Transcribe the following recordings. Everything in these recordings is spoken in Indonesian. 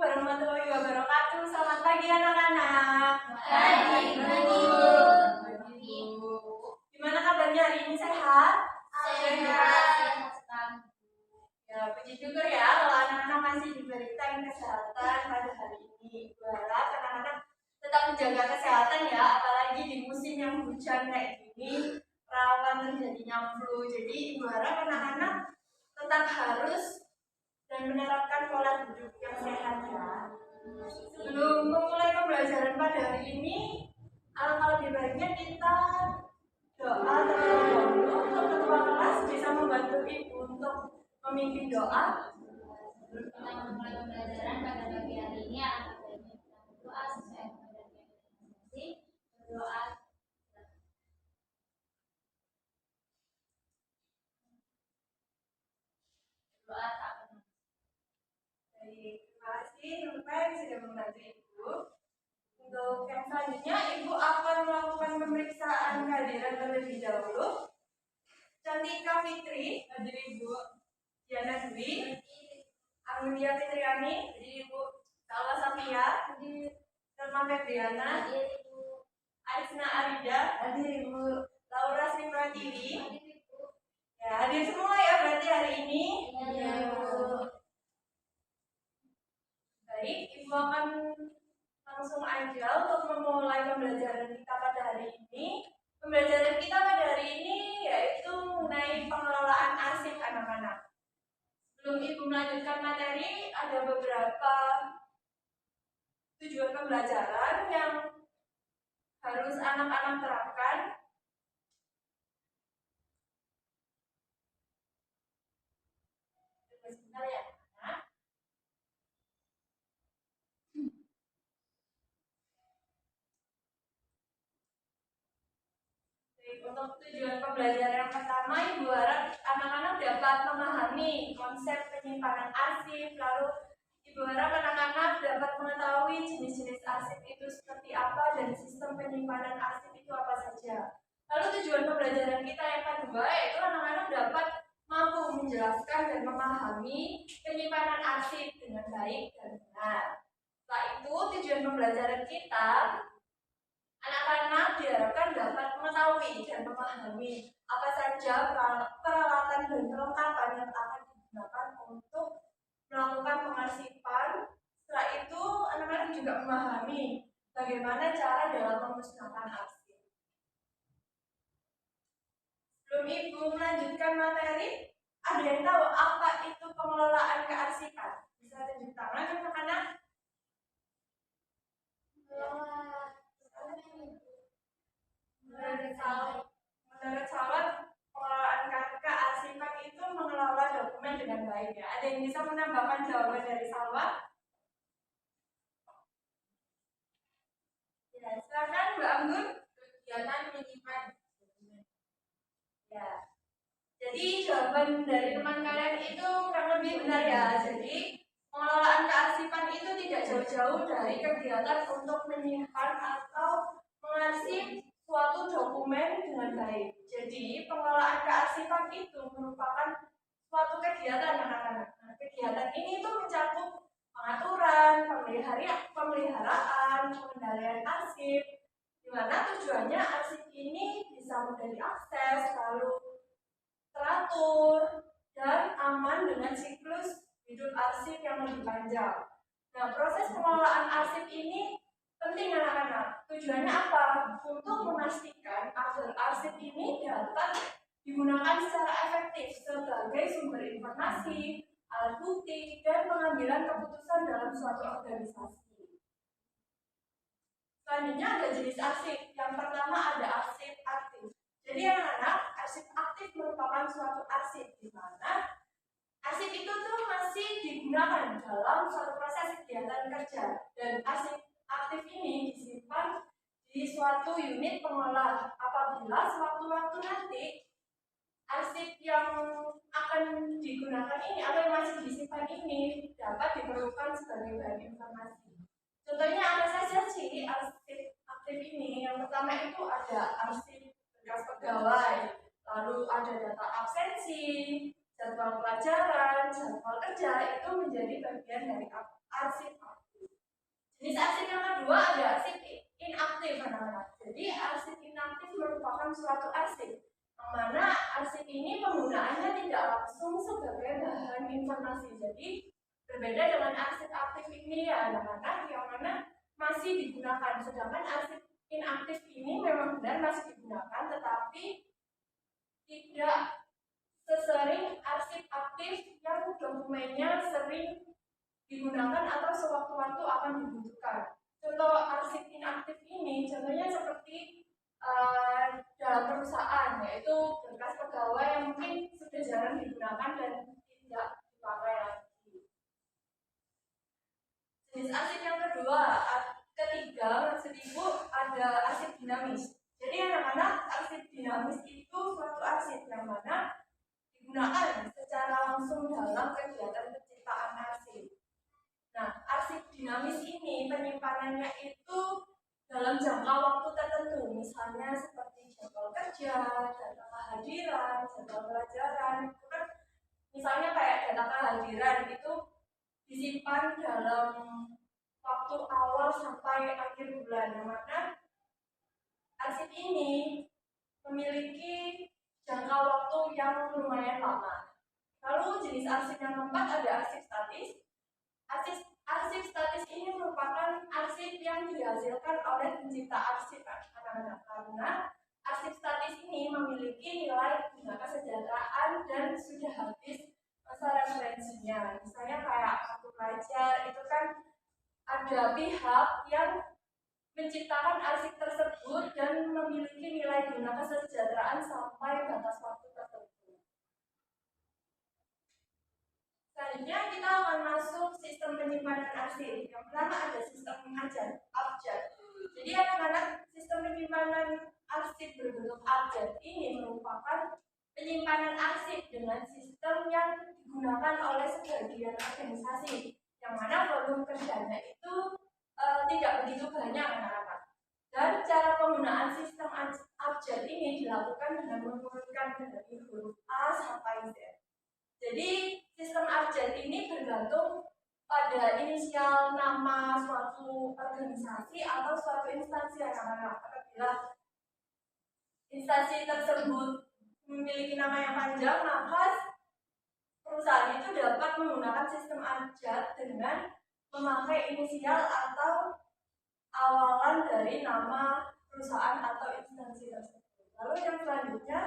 warahmatullahi wabarakatuh. Selamat pagi anak-anak. Pagi, Bu. Gimana kabarnya hari ini, sehat? Sehat. Ya, puji syukur ya kalau anak-anak masih diberikan kesehatan pada hari ini. Ibu harap anak-anak tetap menjaga kesehatan ya, apalagi di musim yang hujan kayak gini, rawan terjadinya flu. Jadi ibu harap anak-anak tetap harus dan menerapkan pola hidup yang sehat ya. Sebelum memulai pembelajaran pada hari ini, alangkah lebih baiknya kita doa terlebih dahulu. Untuk ketua kelas bisa membantu ibu untuk memimpin doa. Sebelum kita memulai pembelajaran pada pagi hari ini, alangkah baiknya kita berdoa sesuai dengan yang kita berdoa. Doa tak pernah. Baik, terima kasih teman-teman yang sudah membantu ibu. Untuk yang selanjutnya, ibu akan melakukan pemeriksaan kehadiran terlebih dahulu. Cantika Fitri, hadir ibu. Diana Dwi, Amelia Fitriani, hadir ibu. Salwa Safia, hadir. Norma Febriana, hadir ibu. Arisna Arida, hadir ibu. Laura Sri Pratiwi, hadir ibu. Ya, hadir semua ya berarti hari ini. Ya, Bu. Baik, ibu akan langsung aja untuk memulai pembelajaran kita pada hari ini. Pembelajaran kita pada hari ini yaitu mengenai pengelolaan arsip anak-anak. Sebelum ibu melanjutkan materi, ada beberapa tujuan pembelajaran yang harus anak-anak terapkan. Sebentar ya. Untuk tujuan pembelajaran yang pertama, ibu harap anak-anak dapat memahami konsep penyimpanan arsip, lalu ibu harap anak-anak dapat mengetahui jenis-jenis arsip itu seperti apa dan sistem penyimpanan arsip itu apa saja. Lalu tujuan pembelajaran kita yang kedua yaitu anak-anak dapat mampu menjelaskan dan memahami penyimpanan arsip dengan baik dan benar. Setelah itu tujuan pembelajaran kita, anak-anak diharapkan dapat mengetahui dan memahami apa saja peralatan dan perlengkapan yang akan digunakan untuk melakukan pengarsipan. Setelah itu, anak-anak juga memahami bagaimana cara dalam memusnahkan arsip. Sebelum ibu melanjutkan materi, ada yang tahu apa itu pengelolaan kearsipan? Bisa tunjuk tangan anak-anak? Menurut Salwan, pengelolaan kearsipan itu mengelola dokumen dengan baik ya. Ada yang bisa menambahkan jawaban dari Salwa? Ya, silakan Mbak Anggun. Kegiatan menyimpan dokumen. Ya. Jadi jawaban dari teman kalian itu kurang lebih benar ya. Jadi pengelolaan kearsipan itu tidak jauh-jauh dari kegiatan untuk menyimpan atau mengarsip suatu dokumen dengan baik. Jadi pengelolaan kearsipan itu merupakan suatu kegiatan anak-anak. Nah, kegiatan ini itu mencakup pengaturan, pemeliharaan, pengendalian arsip, di mana tujuannya arsip ini bisa mudah diakses, lalu teratur, dan aman dengan siklus hidup arsip yang lebih panjang. Nah, proses pengelolaan arsip ini penting anak-anak. Tujuannya apa? Untuk memastikan agar arsip ini dapat digunakan secara efektif sebagai sumber informasi, alat bukti, dan pengambilan keputusan dalam suatu organisasi. Selanjutnya ada jenis arsip. Yang pertama ada arsip aktif. Jadi anak-anak, arsip aktif merupakan suatu arsip di mana arsip itu tuh masih digunakan dalam suatu proses kegiatan kerja, dan arsip aktif ini disimpan di suatu unit pengolah. Apabila sewaktu-waktu nanti arsip yang akan digunakan ini atau yang masih disimpan ini dapat diperlukan sebagai bahan informasi. Contohnya apa saja sih arsip aktif ini? Yang pertama itu ada arsip berkas pegawai, lalu ada data absensi, jadwal pelajaran, jadwal kerja, itu menjadi bagian dari arsip aktif. Jenis arsip yang kedua ada arsip inaktif, anak-anak. Jadi arsip inaktif merupakan suatu arsip yang mana arsip ini penggunaannya tidak langsung sebagai bahan informasi. Jadi berbeda dengan arsip aktif ini ya anak-anak, yang mana masih digunakan. Sedangkan arsip inaktif ini memang benar masih digunakan, tetapi tidak sesering arsip aktif yang dokumennya sering digunakan atau sewaktu-waktu akan dibutuhkan. Contoh arsip inaktif ini contohnya seperti dalam perusahaan, yaitu berkas pegawai yang mungkin sudah jarang digunakan dan tidak dipakai lagi. Jenis arsip yang ketiga maksud ibu ada arsip dinamis. Jadi anak-anak, arsip dinamis itu suatu arsip yang mana digunakan secara langsung dalam kegiatan penciptaan arsip. Nah, arsip dinamis ini penyimpanannya itu dalam jangka waktu tertentu, misalnya seperti jadwal kerja, data kehadiran, jadwal pelajaran. Itu kan misalnya kayak data kehadiran itu disimpan dalam waktu awal sampai akhir bulan, yang mana arsip ini memiliki jangka waktu yang lumayan lama. Lalu jenis arsip yang keempat ada arsip statis. Arsip statis ini merupakan arsip yang dihasilkan oleh pencipta arsip, anak-anak, karena arsip statis ini memiliki nilai guna kesejahteraan dan sudah habis masa referensinya. Misalnya kayak kartu pelajar itu kan ada pihak yang menciptakan arsip tersebut dan memiliki nilai guna kesejahteraan sampai batas waktu tertentu. Selanjutnya kita akan masuk sistem penyimpanan arsip. Yang pertama ada sistem abjad. Jadi anak-anak, sistem penyimpanan arsip berbentuk abjad ini merupakan penyimpanan arsip dengan sistem yang digunakan oleh sebagian organisasi, yang mana volume kerjanya itu tidak begitu banyak anak-anak. Dan cara penggunaan sistem abjad ini dilakukan dengan mengurutkan dari huruf A sampai Z. Jadi sistem abjad ini bergantung pada inisial nama suatu organisasi atau suatu instansi anak-anak. Apabila instansi tersebut memiliki nama yang panjang, maka perusahaan itu dapat menggunakan sistem abjad dengan memakai inisial atau awalan dari nama perusahaan atau instansi tersebut. Lalu yang selanjutnya,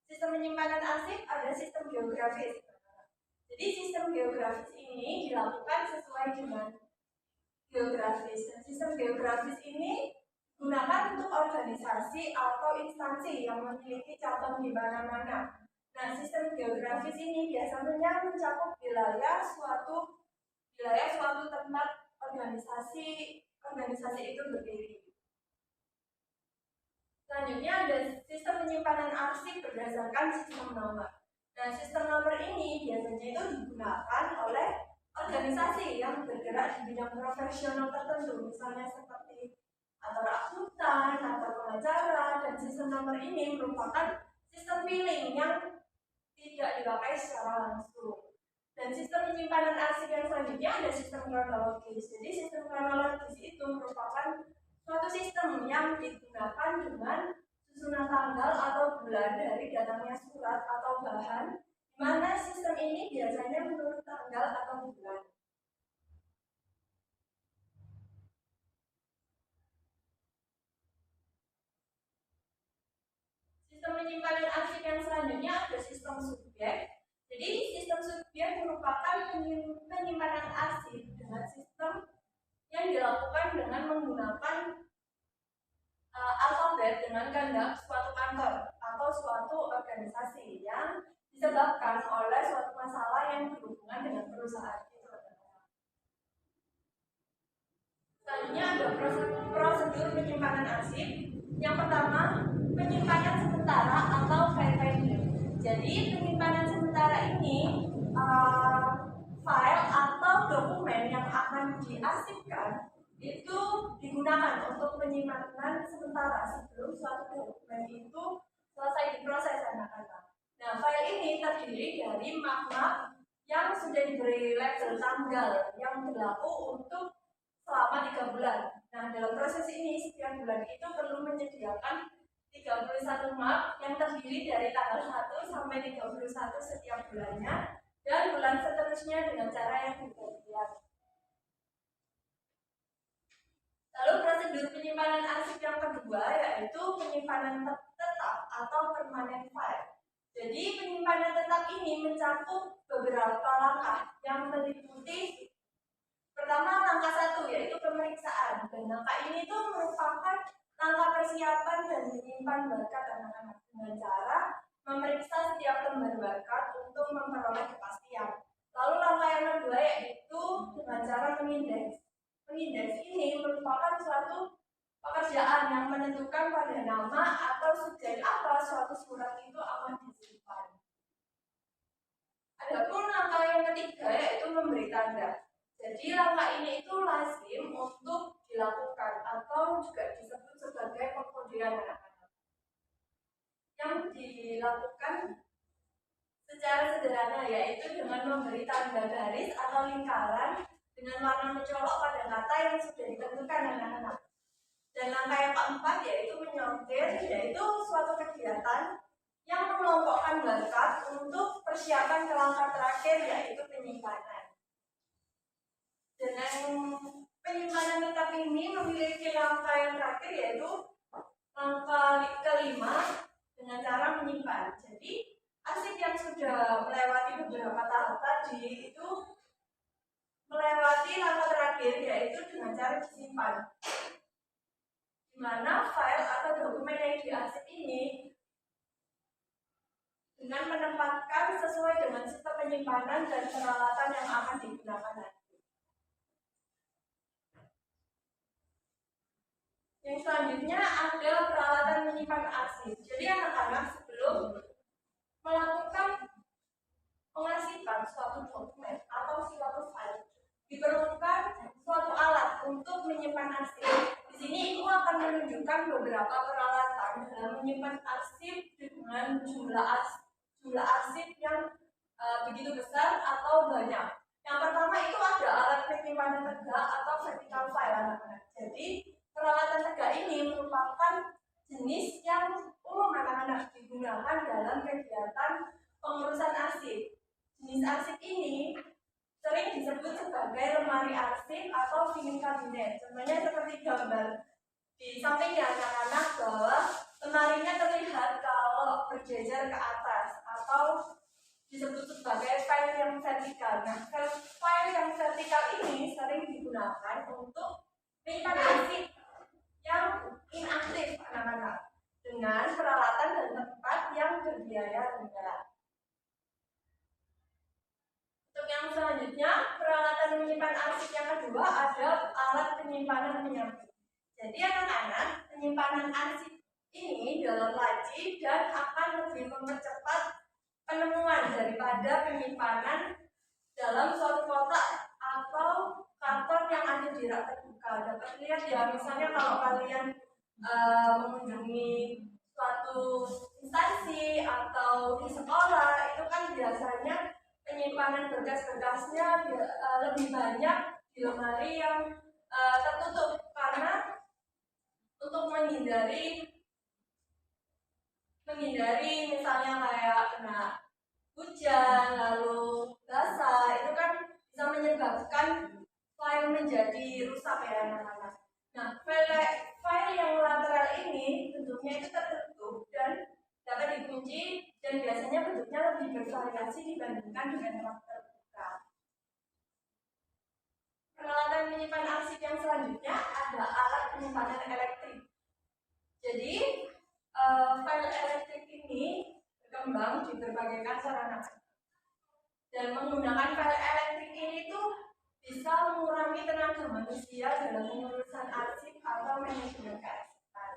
sistem penyimpanan arsip ada sistem geografis. Jadi sistem geografis ini dilakukan sesuai dengan geografis. Dan sistem geografis ini digunakan untuk organisasi atau instansi yang memiliki cabang di mana-mana. Nah, sistem geografis ini biasanya mencakup wilayah suatu tempat organisasi itu berdiri. Selanjutnya ada sistem penyimpanan arsip berdasarkan sistem nomor. Nah, sistem nomor ini biasanya itu digunakan oleh organisasi yang bergerak di bidang profesional tertentu, misalnya seperti kantor akuntan, kantor pengacara, dan sistem nomor ini merupakan sistem billing yang tidak dipakai secara langsung. Dan sistem penyimpanan arsip yang selanjutnya ada sistem kronologis. Jadi sistem kronologis itu merupakan suatu sistem yang digunakan dengan susunan tanggal atau bulan dari datangnya surat atau bahan, di mana sistem ini biasanya menurut tanggal atau bulan. Sistem penyimpanan arsip yang selanjutnya ada sistem subjek. Jadi sistem subjek merupakan penyimpanan arsip dengan sistem yang dilakukan dengan menggunakan alfabet dengan kehendak suatu kantor atau suatu organisasi yang disebabkan oleh suatu masalah yang berhubungan dengan perusahaan itu. Selanjutnya ada prosedur penyimpanan arsip. Yang pertama, penyimpanan sementara atau file. Jadi penyimpanan sementara ini file atau dokumen yang akan diarsipkan itu digunakan untuk penyimpanan sementara sebelum suatu dokumen itu selesai diproses anak-anak. Nah, file ini terdiri dari map yang sudah diberi label tanggal yang berlaku untuk selama 3 bulan. Nah, dalam proses ini setiap bulan itu perlu menyediakan 31 map yang terdiri dari tanggal 1 sampai 31 setiap bulannya dan bulan seterusnya dengan cara yang bergantian. Lalu prosedur penyimpanan arsip yang kedua yaitu penyimpanan tetap atau permanent file. Jadi penyimpanan tetap ini mencakup beberapa langkah yang meliputi pertama langkah 1 yaitu pemeriksaan. Dan langkah ini tuh merupakan langkah persiapan dan menyimpan berkat anak-anak dengan cara memeriksa setiap lembar berkat untuk memperoleh kepastian. Lalu langkah yang kedua yaitu dengan cara mengindeks. Mengindeks ini merupakan suatu pekerjaan yang menentukan pada nama atau subjek apa suatu surat itu akan disimpan. Adapun langkah yang ketiga yaitu memberi tanda. Jadi langkah ini itu lazim untuk dilakukan atau juga disebut sebagai pengkodean anak-anak. Yang dilakukan secara sederhana yaitu dengan memberi tanda garis atau lingkaran dengan warna mencolok pada kata yang sudah ditentukan anak-anak. Dan langkah yang keempat yaitu menyontir, yaitu suatu kegiatan yang mengelompokkan berkat untuk persiapan ke langkah terakhir yaitu penyimpanan. Dengan penyimpanan tetap ini memiliki langkah yang terakhir yaitu langkah kelima dengan cara menyimpan. Jadi arsip yang sudah melewati beberapa tahap tadi itu melewati langkah terakhir yaitu dengan cara disimpan. Di mana file atau dokumen yang diarsip ini dengan menempatkan sesuai dengan sistem penyimpanan dan peralatan yang akan digunakan nanti. Yang selanjutnya ada peralatan menyimpan arsip. Jadi anak-anak sebelum melakukan pengarsipan suatu dokumen atau suatu file diperlukan suatu alat untuk menyimpan arsip. Di sini Ibu akan menunjukkan beberapa peralatan dalam menyimpan arsip dengan jumlah arsip yang begitu besar atau banyak. Yang pertama itu ada alat penyimpanan tegak atau vertical file anak-anak. Jadi peralatan tegak ini merupakan jenis yang umum anak-anak digunakan dalam kegiatan pengurusan arsip. Jenis arsip ini sering disebut sebagai lemari arsip atau filing kabinet. Contohnya seperti gambar di sampingnya anak-anak bahwa lemarinya terlihat kalau berjejer ke atas atau disebut sebagai file yang vertikal. Nah, file yang vertikal ini sering digunakan untuk menyimpan arsip yang inaktif anak-anak dengan peralatan dan tempat yang berbiaya rendah. Untuk yang selanjutnya, peralatan menyimpan arsip yang kedua ada alat penyimpanan penyambung. Jadi anak-anak, penyimpanan arsip ini dalam laci dan akan lebih mempercepat penemuan daripada penyimpanan dalam suatu kotak atau karton yang ada di rak terbuka. Dapat lihat ya, misalnya kalau kalian mengunjungi suatu instansi atau di sekolah, itu kan biasanya penyimpanan berkas-berkasnya lebih banyak di lemari yang tertutup karena untuk menghindari misalnya kayak kena hujan lalu basah, itu kan bisa menyebabkan file menjadi rusak ya anak-anak. Nah, file yang lateral ini bentuknya itu tertutup dan dapat dikunci dan biasanya bentuknya lebih bervariasi dibandingkan dengan rak terbuka. Peralatan menyimpan arsip yang selanjutnya ada alat penyimpanan elektrik. Jadi file elektrik ini berkembang di berbagai kasar anak-anak. Dan menggunakan file elektrik ini tuh bisa mengurangi tenaga manusia dalam pengurusan arsip atau manajemen kearsipan.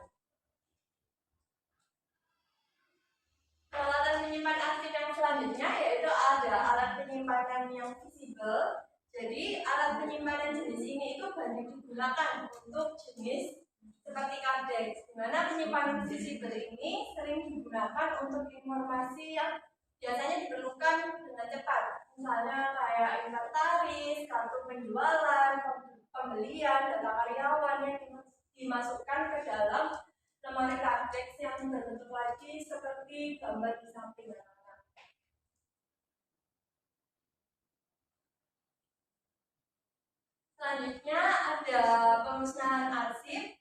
Peralatan menyimpan arsip yang selanjutnya yaitu ada alat penyimpanan yang visible. Jadi alat penyimpanan jenis ini itu banyak digunakan untuk jenis seperti kardeks, di mana penyimpanan visible ini sering digunakan untuk informasi yang biasanya diperlukan dengan cepat. Misalnya kayak inventaris, kartu penjualan, pembelian, dimasukkan ke dalam lemari kartex yang berbentuk lagi seperti gambar di samping. Selanjutnya ada pemusnahan arsip.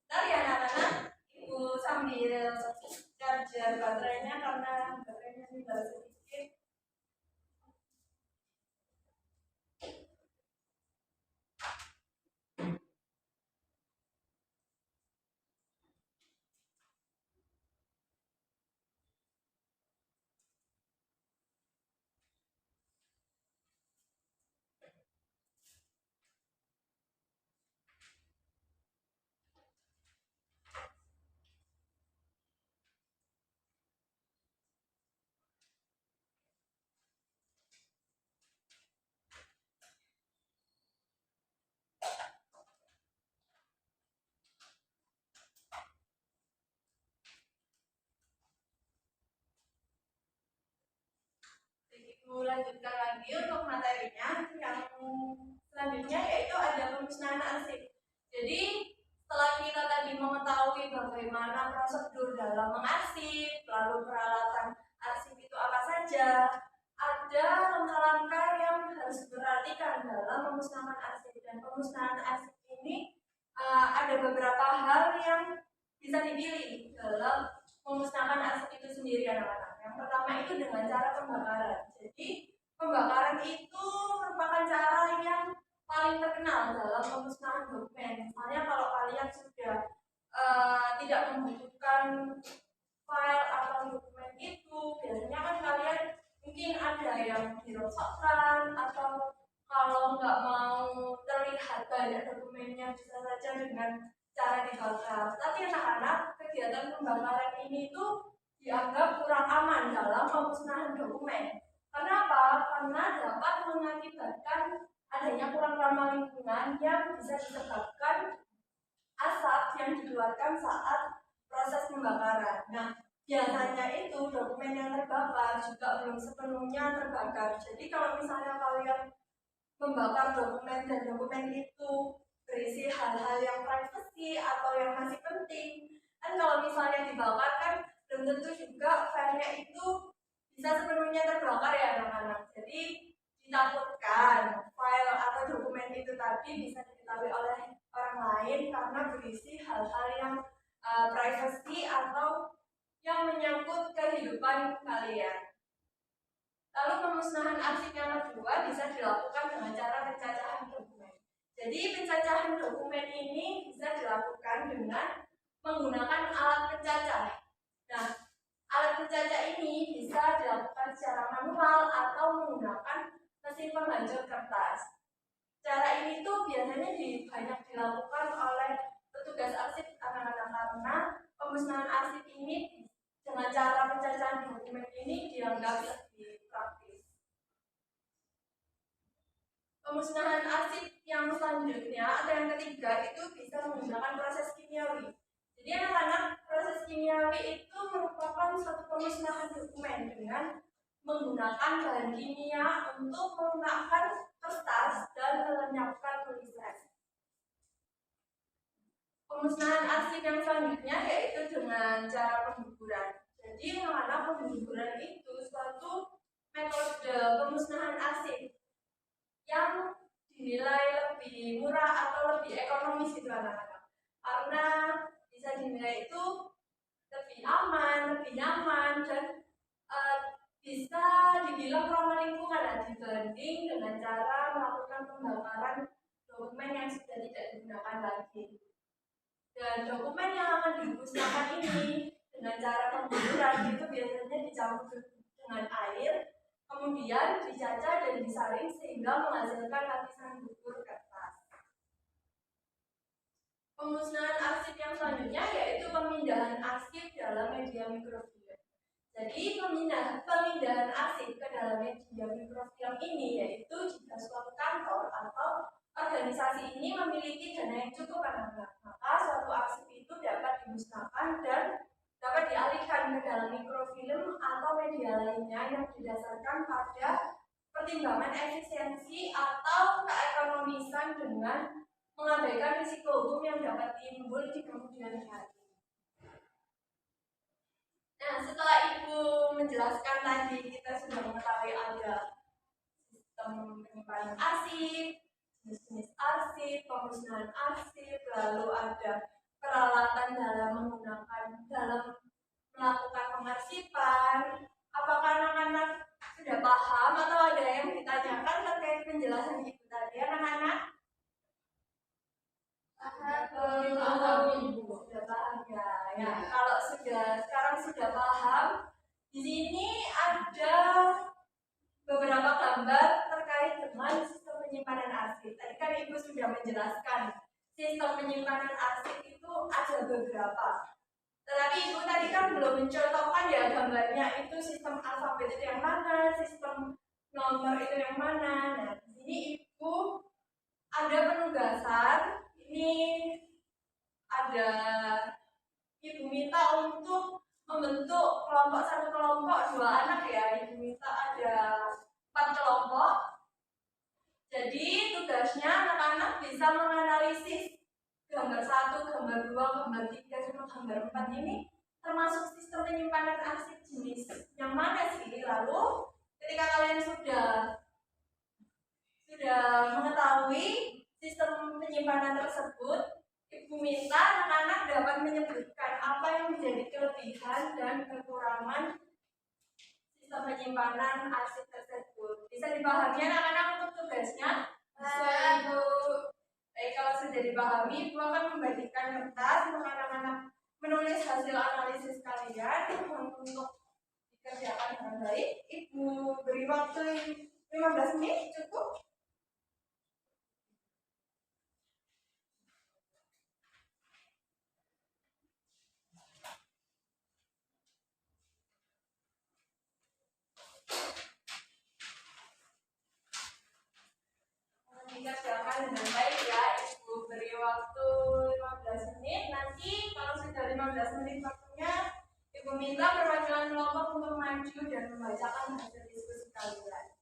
Bentar ya anak-anak, Ibu sambil charger baterainya karena baterainya tinggal sedikit. Ibu lanjutkan lagi untuk materinya. Yang selanjutnya yaitu ada pemusnahan arsip. Jadi setelah kita tadi mengetahui bagaimana prosedur dalam mengarsip, lalu peralatan arsip itu apa saja, ada langkah-langkah yang harus diperhatikan dalam pemusnahan arsip. Dan pemusnahan arsip ini ada beberapa hal yang bisa dipilih dalam pemusnahan arsip itu sendiri, anak-anak. Yang pertama itu dengan cara pembakaran. Jadi pembakaran itu merupakan cara yang paling terkenal dalam pemusnahan dokumen. Misalnya kalau kalian sudah tidak membutuhkan file atau dokumen itu, biasanya kan kalian mungkin ada yang dirosokkan, atau kalau nggak mau terlihat banyak dokumennya bisa saja dengan cara dibakar. Tapi anak-anak, kegiatan pembakaran ini tuh dianggap kurang aman dalam pemusnahan dokumen. Kenapa? Karena dapat mengakibatkan adanya kurang ramah lingkungan yang bisa disebabkan asap yang dikeluarkan saat proses pembakaran. Nah, biasanya itu dokumen yang terbakar juga belum sepenuhnya terbakar. Jadi kalau misalnya kalian membakar dokumen dan dokumen itu berisi hal-hal yang privacy atau yang masih penting, kan kalau misalnya dibakar kan belum tentu juga filenya itu bisa sepenuhnya terbakar ya anak-anak. Jadi ditakutkan file atau dokumen itu tadi bisa diketahui oleh orang lain karena berisi hal-hal yang privacy atau yang menyangkut kehidupan kalian. Lalu pemusnahan arsip yang kedua bisa dilakukan dengan cara pencacahan dokumen. Jadi pencacahan dokumen ini bisa dilakukan dengan menggunakan alat pencacah. Nah, alat pencacah ini bisa dilakukan secara manual atau menggunakan mesin penghancur kertas. Cara ini tuh biasanya banyak dilakukan oleh petugas arsip anak-anak karena pemusnahan arsip ini dengan cara pencacahan dokumen ini dianggap lebih praktis. Pemusnahan arsip yang selanjutnya atau yang ketiga itu bisa menggunakan proses kimiawi. Jadi anak-anak, proses kimiawi itu merupakan suatu pemusnahan dokumen dengan menggunakan bahan kimia untuk melunakkan kertas dan melenyapkan tulisan. Pemusnahan arsip yang selanjutnya yaitu dengan cara pengguguran. Jadi anak-anak, pengguguran itu suatu metode pemusnahan arsip yang dinilai lebih murah atau lebih ekonomis itu anak-anak, karena bisa dinilai itu lebih aman, lebih nyaman, dan bisa dibilang ramah lingkungan dibanding dengan cara melakukan pembakaran dokumen yang sudah tidak digunakan lagi. Dan dokumen yang akan dimusnahkan ini dengan cara pengguguran itu biasanya dicampur dengan air, kemudian dicacah dan disaring sehingga menghasilkan lapisan gugur kertas. Pemusnahan arsip yang selanjutnya yaitu pemindahan arsip dalam media mikrofilm. Jadi pemindahan arsip ke dalam media mikrofilm ini yaitu jika suatu kantor atau organisasi ini memiliki dana yang cukup anak-anak, maka suatu arsip itu dapat dimusnahkan dan dapat dialihkan ke dalam mikrofilm atau media lainnya yang didasarkan pada pertimbangan efisiensi atau keekonomisan dengan mengabaikan risiko hukum yang dapat timbul di kemudian hari. Nah, setelah Ibu menjelaskan tadi, kita sudah mengetahui ada sistem penyimpanan arsip, jenis-jenis arsip, pemusnahan arsip, lalu ada peralatan dalam melakukan pengarsipan. Apakah anak-anak sudah paham atau ada yang ditanyakan terkait penjelasan Ibu tadi, anak-anak? Sudah paham ya. Ya, kalau sekarang sudah paham, di sini ada beberapa gambar terkait dengan sistem penyimpanan arsip. Tadi kan Ibu sudah menjelaskan sistem penyimpanan arsip itu ada beberapa. Tetapi Ibu tadi kan belum mencontohkan ya gambarnya itu sistem alfabet itu yang mana, sistem nomor itu yang mana. Nah, di sini Ibu ada penugasan. Ini ada Ibu minta untuk membentuk satu kelompok 2 anak ya. Ibu minta ada 4 kelompok. Jadi tugasnya anak-anak bisa menganalisis gambar 1, gambar 2, gambar 3, sama gambar 4 ini termasuk sistem penyimpanan arsip jenis yang mana sih. Lalu ketika kalian sudah mengetahui sistem penyimpanan tersebut, Ibu minta anak-anak dapat menyebutkan apa yang menjadi kelebihan dan kekurangan sistem penyimpanan arsip tersebut. Bisa dipahami anak-anak untuk tugasnya? Bisa, Ibu. Baik, kalau sudah dipahami, Ibu akan membagikan kertas untuk anak-anak menulis hasil analisis kalian untuk dikerjakan dengan baik. Ibu beri waktu 15 menit, cukup? Dikerjakan dengan baik ya. Ibu beri waktu 15 menit. Nanti kalau sudah 15 menit waktunya, Ibu minta perwakilan kelompok untuk maju dan membacakan hasil diskusi kalian.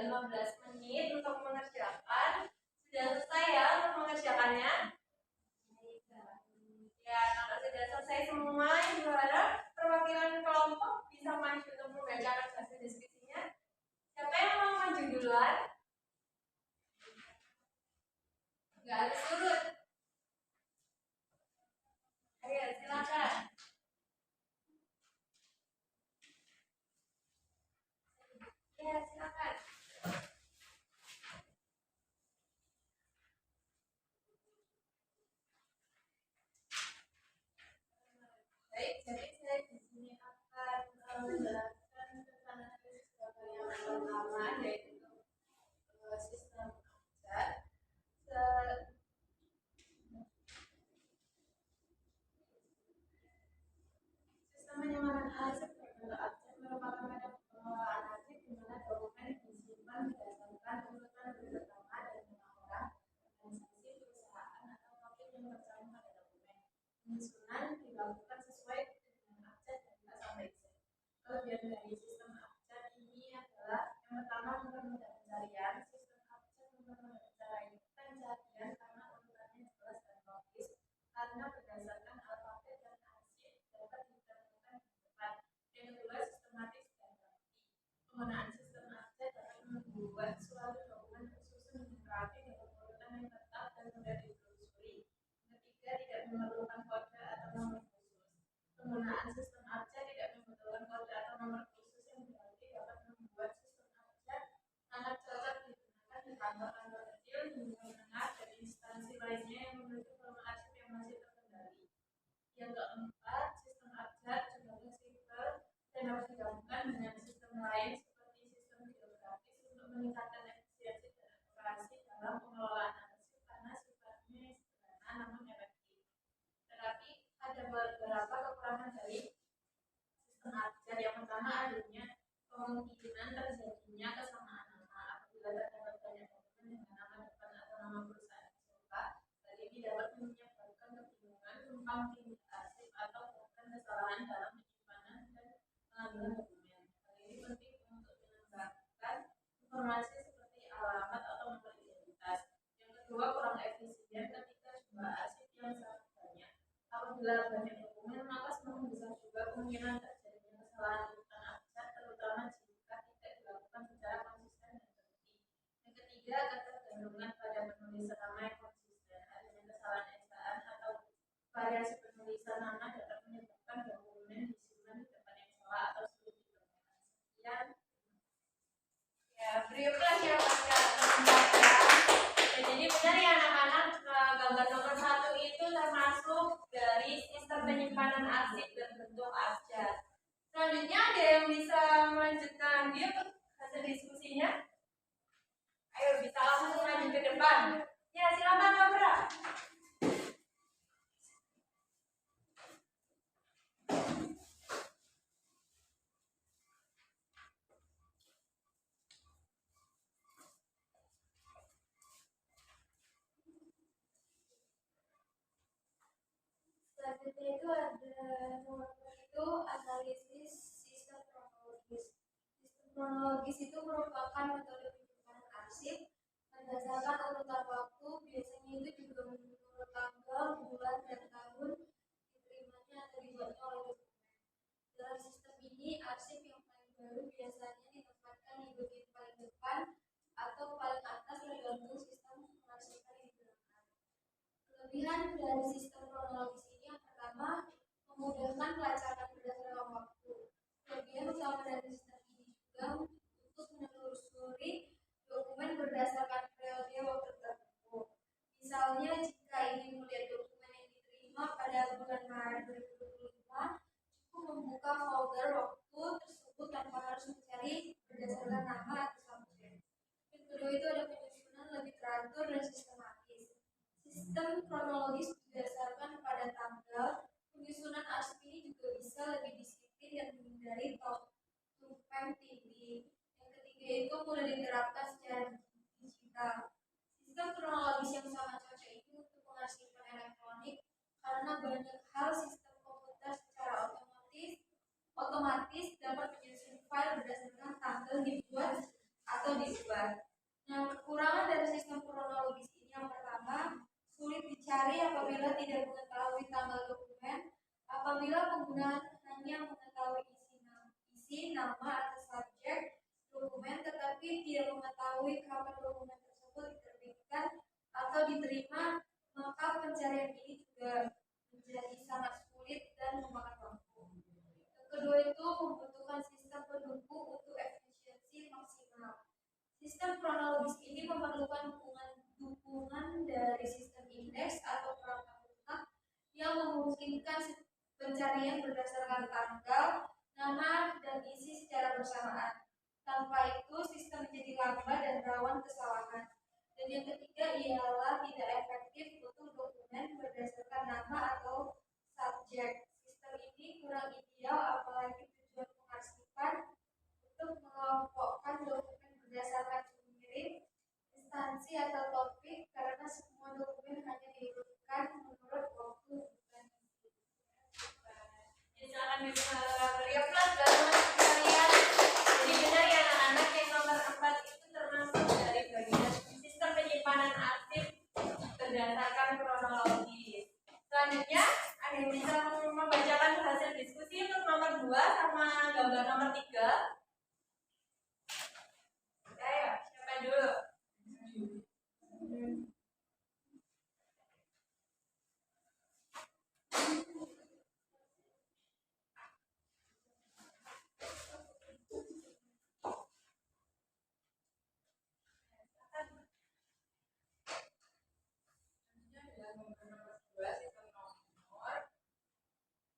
15 menit untuk mengerjakan. Sudah selesai ya untuk mengerjakannya? Ya, kalau sudah selesai semua, juara perwakilan kelompok bisa maju untuk membacakan hasil diskusinya. Siapa yang mau maju duluan? Nggak harus turun. Ayo, silakan. Ya, silakan. Baik, jadi saya di sini akan menjelaskan tentang analisis gambar yang pertama, yaitu sistem abjad. Sistem penyimpanan arsip berbentuk abjad merupakan metode pengelolaan arsip di mana dokumen disimpan berdasarkan urutan pertama dan nama orang, organisasi, perusahaan, atau topik yang tercantum pada dokumen. Penyusunan dilakukan sesuai dengan abjad dan tidak sampai Z. Kelebihan dari sistem abjad ini adalah yang pertama mempermudah pencarian. Sistem abjad mempermudah pencarian karena urutannya jelas dan logis, karena berdasarkan alfabet dan arsip dapat ditemukan di depan. Yang kedua, sistematis dan rapi. Penggunaan sistem abjad dapat membuat suatu dokumen tersusun dengan rapi dengan urutan yang tetap dan mudah ditelusuri. Yang ketiga, tidak memerlukan kode atau nomor khusus. Penggunaan sistem abjad tidak membutuhkan kode atau nomor khusus yang berarti dapat membuat sistem abjad sangat cocok digunakan di kantor-kantor kecil hingga menengah dan instansi lainnya yang memiliki volume arsip yang masih terkendali. Yang keempat, sistem abjad juga fleksibel dan dapat digabungkan dengan sistem lain seperti sistem geografis untuk meningkatkan efisiensi dan akurasi dalam pengelolaan arsip karena sifatnya sederhana namun efektif. Tetapi ada beberapa kekurangan dari sistem abjad. Yang pertama, adanya kemungkinan terjadinya kesamaan nama apabila terdapat banyak dokumen dengan nama depan atau nama perusahaan serupa. Hal ini dapat menyebabkan kebingungan, tumpang tindih arsip, atau bahkan kesalahan dalam penyimpanan dan pengambilan dokumen. Hal ini penting untuk menambahkan informasi seperti alamat atau nomor identitas. Yang kedua, kurang efisien ketika jumlah arsip yang sangat banyak. Apabila banyak dokumen, maka semakin besar juga kemungkinan terjadinya kesalahan urutan abjad, terutama jika tidak dilakukan secara konsisten dan teliti. Yang ketiga, ketergantungan pada penulisan nama yang konsisten. Adanya kesalahan ejaan atau variasi penulisan nama dapat menyebabkan dokumen disimpan di tempat yang salah atau sulit ditemukan. Sekian. Ya, berikutlah silakan membaca. Jadi benar ya anak-anak, gambar nomor 1 itu termasuk dari sistem penyimpanan arsip berbentuk abjad. Selanjutnya ada yang bisa melanjutkan dia untuk hasil diskusinya? Ayo, bisa langsung maju ke depan. Ya, silakan Laura. Selanjutnya itu ada nomor itu analisis sistem kronologis. Sistem kronologis itu merupakan metode penyimpanan arsip berdasarkan urutan waktu. Biasanya itu juga menurut tanggal, bulan, dan tahun diterimanya atau dibuatnya oleh dokumen. Dalam sistem ini, arsip yang paling baru biasanya ditempatkan di bagian paling depan atau paling atas tergantung sistem pengarsipan yang digunakan. Kelebihan dari sistem kronologis ini yang pertama, memudahkan pelacakan berdasarkan waktu. Kelebihan utama dari sistem ini juga untuk menelusuri dokumen berdasarkan periode waktu tertentu. Misalnya, jika ingin melihat dokumen yang diterima pada bulan Maret 2025, cukup membuka folder waktu tersebut tanpa harus mencari berdasarkan nama atau subjek. Yang kedua itu ada penyusunan lebih teratur dan sistematis. Sistem kronologis berdasarkan pada tanggal. Penyusunan arsip ini juga bisa lebih disiplin dan menghindari tumpang tindih. Yang ketiga itu mulai diterapkan secara digital. Sistem kronologis yang sangat cocok ini untuk pengarsipan elektronik karena banyak hal sistem komputer secara otomatis dapat menyusun file berdasarkan tanggal dibuat atau atau disebar. Nah, kekurangan dari sistem kronologis ini yang pertama, sulit dicari apabila tidak mengetahui tanggal dokumen, apabila penggunaan hanya mengetahui isi nama atau subjek dokumen tetapi tidak mengetahui kapan dokumen tersebut diterbitkan atau diterima, maka pencarian ini juga menjadi sangat sulit dan memakan waktu. Yang kedua itu membutuhkan sistem pendukung untuk efisiensi maksimal. Sistem kronologis ini memerlukan dukungan dari sistem indeks atau perangkat lunak yang memungkinkan pencarian berdasarkan tanggal, nama, dan isi secara bersamaan. Tanpa itu, sistem menjadi lambat dan rawan kesalahan. Dan yang ketiga ialah tidak efektif untuk dokumen berdasarkan nama atau subjek. Sistem ini kurang ideal apalagi tujuan pengarsipan untuk mengelompokkan dokumen berdasarkan pengirim, instansi atau topik karena semua dokumen hanya diurutkan menurut waktu bukan isi. Silakan berikan plus teman sekalian. Jadi benar ya anak-anak, yang nomor 4 itu termasuk dari bagian sistem penyimpanan arsip berdasarkan kronologis. Selanjutnya ada yang bisa membacakan hasil diskusi untuk nomor 2 sama gambar nomor 3. Ayo, siapa dulu?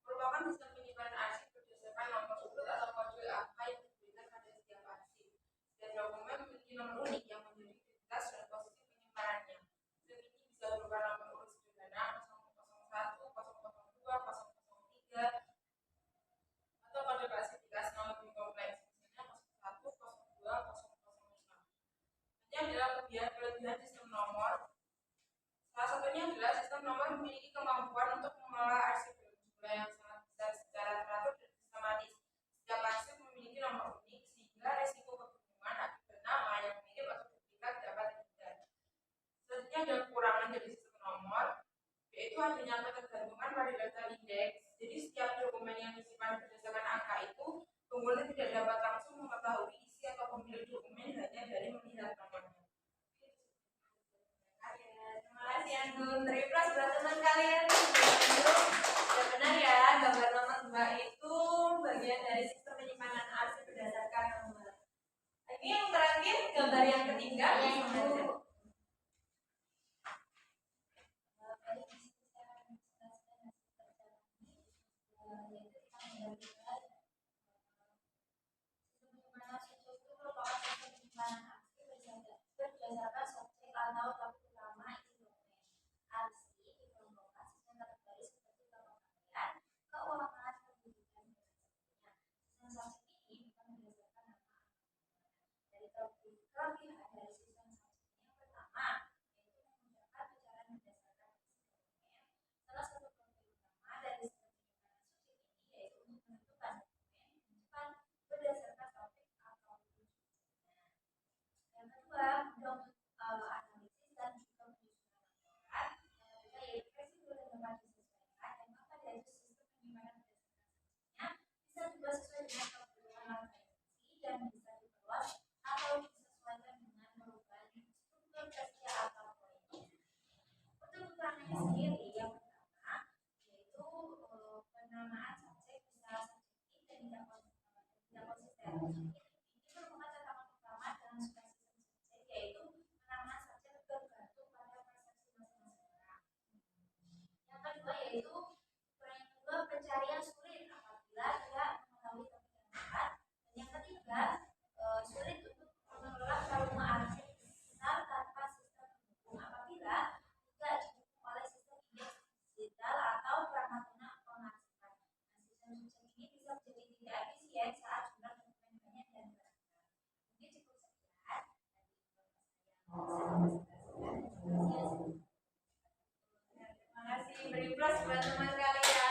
Merupakan sistem penyimpanan arsip berdasarkan nomor urut atau kode angka yang diberikan pada setiap arsip. Dan dokumen memiliki nomor unik yang menjadi identitas dan posisi penyimpanannya. Sistem ini bisa berupa nomor urut sederhana 001, 002, 003, atau kode klasifikasi yang lebih kompleks, misalnya 01, 02, 005. Ini adalah kelebihan sistem nomor. Salah satunya adalah sistem nomor memiliki kemampuan untuk mengelola arsip dalam jumlah yang sangat besar secara teratur dan sistematis. Setiap arsip memiliki nomor unik sehingga resiko kebingungan akibat nama yang mirip atau duplikat dapat dihindari. Selanjutnya ada kekurangan dari sistem nomor, yaitu adanya ketergantungan pada data indeks. Jadi setiap dokumen yang disimpan berdasarkan angka itu, pengguna tidak dapat langsung mengetahui isi atau pemilik dokumen hanya dari melihat nomornya. Terima kasih Anggun. Plus buat teman kalian. Sudah benar ya, gambar nomor 2 itu bagian dari sistem penyimpanan arsip berdasarkan nomor. Ini yang terakhir, gambar yang ketiga. Berdasarkan subjek atau topik utama isi dokumen. Arsip dikelompokkan secara terbaris seperti pembagian, keuangan, pendidikan, dan sebagainya. Sistem subjek ini bukan berdasarkan nama dari topik. Kelebihan dari sistem subjek yang pertama yaitu memudahkan pencarian berdasarkan isi dokumen. Salah satu kelebihan utama dari sistem penyimpanan subjek ini yaitu untuk menentukan dokumen berdasarkan topik atau tujuan. Yang kedua, mudah analisis dan juga penyusunan laporan. Yang ketiga yaitu fleksibel dan dapat disesuaikan. Dan keempat yaitu sistem penyimpanan berdasarkan subjeknya bisa juga sesuai dengan kebutuhan organisasi dan bisa diperluas atau disesuaikan dengan perubahan struktur kerja atau proyek. Untuk kekurangannya sendiri, yang pertama yaitu penamaan subjek bisa subjektif dan tidak konsisten. Ini merupakan tantangan utama dalam sebuah sistem subjek, yaitu penamaan subjek bergantung pada persepsi masing-masing orang. Yang kedua yaitu pencarian sulit apabila tidak mengetahui topik yang tepat. Dan yang ketiga sulit untuk mengelola volume arsip besar tanpa sistem pendukung apabila tidak didukung oleh sistem indeks digital atau perangkat lunak pengarsipan. Nah, sistem subjek ini bisa menjadi tidak efisien saat jumlah dokumen banyak dan beragam. Mungkin cukup sekian. Terima kasih. Beri plus buat teman kalian.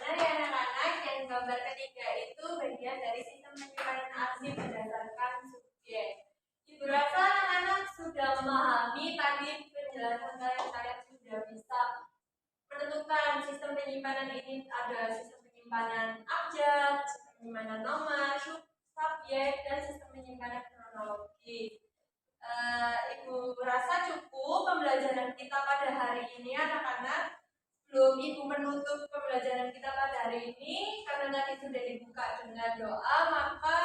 Benar ya anak-anak, yang gambar ketiga itu bagian dari sistem penyimpanan arsip berdasarkan tentukan sistem penyimpanan ini ada sistem penyimpanan abjad, sistem penyimpanan nomor, subjek, dan sistem penyimpanan kronologi. Ibu rasa cukup pembelajaran kita pada hari ini anak-anak. Sebelum Ibu menutup pembelajaran kita pada hari ini, karena tadi sudah dibuka dengan doa, maka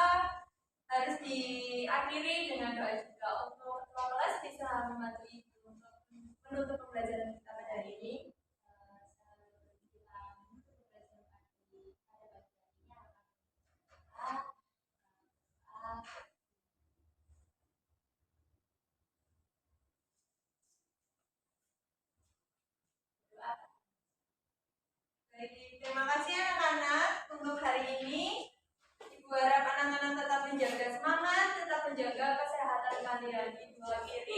harus diakhiri dengan doa juga. Untuk kelas bisa membantu Ibu untuk menutup pembelajaran kita pada hari ini. Baik, terima kasih anak-anak untuk hari ini. Ibu harap anak-anak tetap menjaga semangat, tetap menjaga kesehatan kalian. Ibu akhiri.